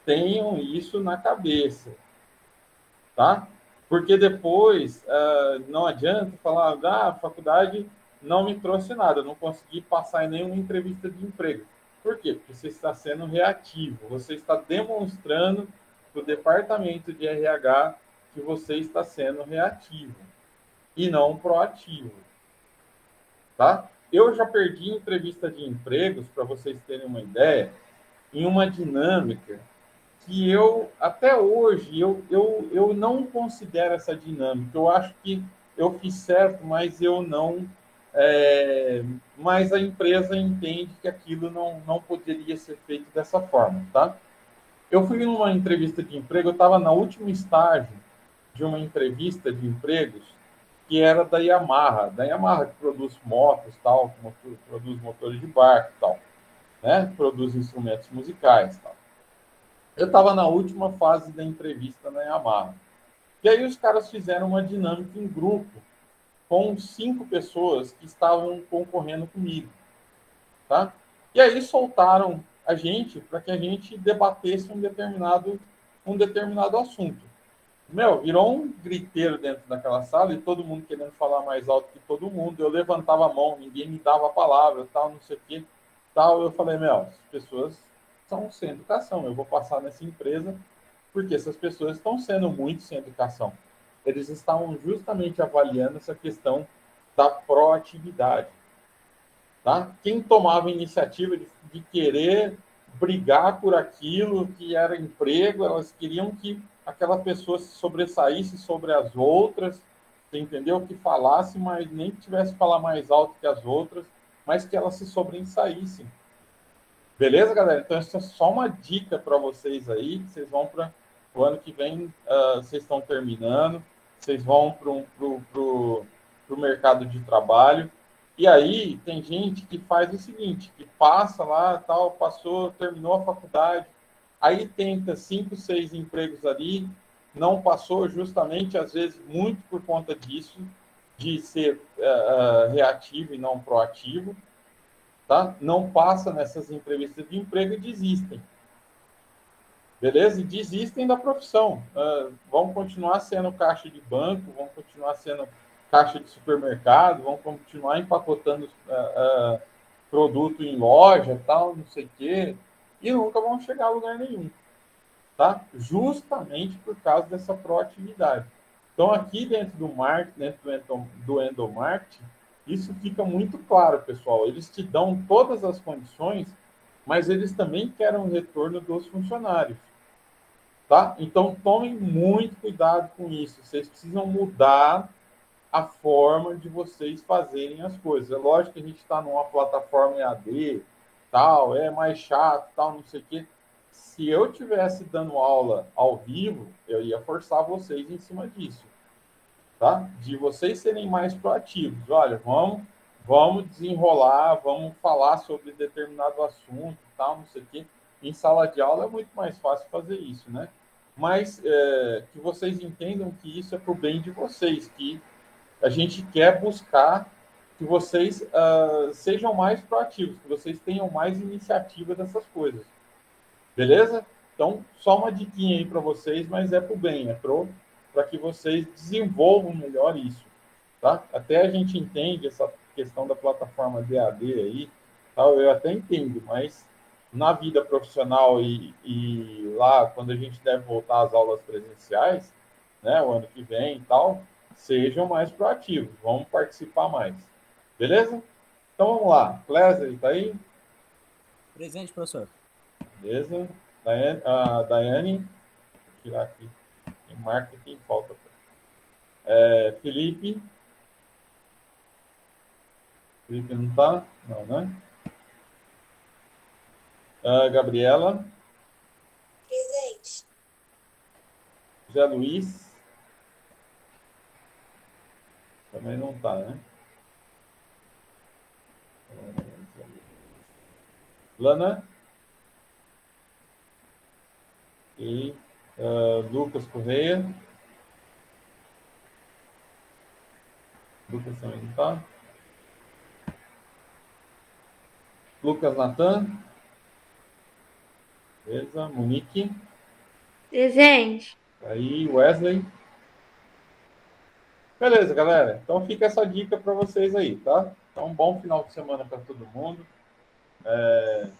Tenham isso na cabeça, tá? Porque depois não adianta falar, a faculdade não me trouxe nada, eu não consegui passar em nenhuma entrevista de emprego. Por quê? Porque você está sendo reativo, você está demonstrando para o departamento de RH que você está sendo reativo e não proativo, tá? Eu já perdi entrevista de empregos, para vocês terem uma ideia, em uma dinâmica que até hoje, eu não considero essa dinâmica. Eu acho que eu fiz certo, mas eu não. Mas a empresa entende que aquilo não poderia ser feito dessa forma, tá? Eu fui numa entrevista de emprego, eu estava no último estágio de uma entrevista de empregos que era da Yamaha que produz motos, tal, produz motores de barco, tal, né? Produz instrumentos musicais, tal. Eu estava na última fase da entrevista na Yamaha. E aí os caras fizeram uma dinâmica em grupo com 5 pessoas que estavam concorrendo comigo, tá? E aí soltaram a gente para que a gente debatesse um determinado assunto. Virou um griteiro dentro daquela sala e todo mundo querendo falar mais alto que todo mundo. Eu levantava a mão, ninguém me dava a palavra, tal, não sei o quê, tal. Eu falei, as pessoas são sem educação. Eu vou passar nessa empresa Porque essas pessoas estão sendo muito sem educação. Eles estavam justamente avaliando essa questão da proatividade. Tá? Quem tomava a iniciativa de querer brigar por aquilo que era emprego, elas queriam que aquela pessoa se sobressaísse sobre as outras, você entendeu? Que falasse, mas nem que tivesse que falar mais alto que as outras, mas que elas se sobressaíssem. Beleza, galera? Então, isso é só uma dica para vocês aí, que vocês vão para o ano que vem, vocês estão terminando, vocês vão para o mercado de trabalho. E aí, tem gente que faz o seguinte, que passa lá, tal, passou, terminou a faculdade, aí tenta 5, 6 empregos ali, não passou justamente, às vezes, muito por conta disso, de ser reativo e não proativo, tá? Não passa nessas entrevistas de emprego e desistem. Beleza? E desistem da profissão. Vão continuar sendo caixa de banco, vão continuar sendo caixa de supermercado, vão continuar empacotando produto em loja, tal, não sei o quê, e nunca vão chegar a lugar nenhum. Tá? Justamente por causa dessa proatividade. Então, aqui dentro do marketing, dentro do endomarketing, isso fica muito claro, pessoal. Eles te dão todas as condições, mas eles também querem um retorno dos funcionários. Tá? Então, tomem muito cuidado com isso. Vocês precisam mudar a forma de vocês fazerem as coisas. É lógico que a gente está numa plataforma EAD, tal, é mais chato, tal, não sei o quê. Se eu tivesse dando aula ao vivo, eu ia forçar vocês em cima disso, tá? De vocês serem mais proativos. Olha, vamos desenrolar, vamos falar sobre determinado assunto, tal, não sei o quê. Em sala de aula é muito mais fácil fazer isso, né? Mas que vocês entendam que isso é para o bem de vocês, que a gente quer buscar que vocês sejam mais proativos, que vocês tenham mais iniciativa dessas coisas. Beleza? Então, só uma diquinha aí para vocês, mas é para o bem, é para que vocês desenvolvam melhor isso. Tá? Até a gente entende essa questão da plataforma DAD aí, tal, eu até entendo, mas na vida profissional e lá, quando a gente deve voltar às aulas presenciais, né, o ano que vem e tal, sejam mais proativos, vamos participar mais. Beleza? Então vamos lá. Clésia, está aí? Presente, professor. Beleza. Daiane, vou tirar aqui. Tem marca aqui, falta. Felipe. Felipe não está? Não, né? Gabriela. Presente. José Luiz. Também não está, né? Lana. E Lucas Correia. Lucas também não está. Lucas Natan. Beleza. Monique. Presente. Aí, Wesley. Beleza, galera. Então fica essa dica para vocês aí, tá? Então, um bom final de semana para todo mundo.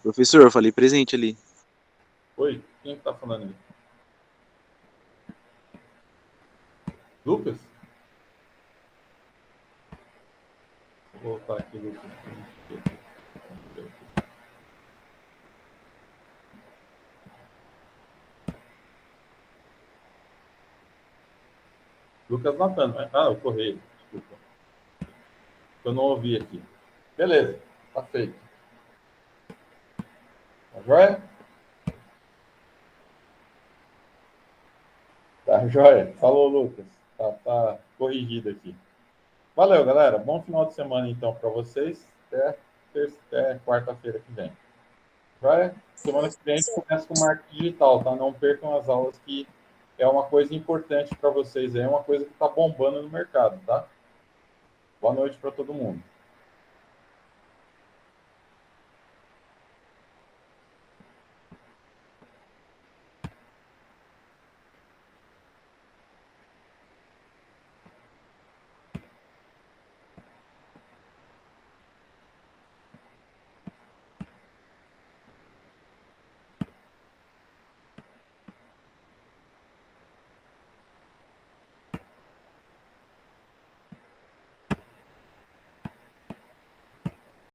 Professor, eu falei presente ali. Oi, quem está falando aí? Lucas? Vou voltar aqui, Lucas. Lucas Natan. O Correio. Desculpa. Eu não ouvi aqui. Beleza. Tá feito. Tá joia? Tá joia. Falou, Lucas. Tá corrigido aqui. Valeu, galera. Bom final de semana, então, para vocês. Até quarta-feira que vem. Joia? Semana que vem a gente começa com marketing digital, tá? Não percam as aulas, que é uma coisa importante para vocês. É uma coisa que está bombando no mercado, tá? Boa noite para todo mundo.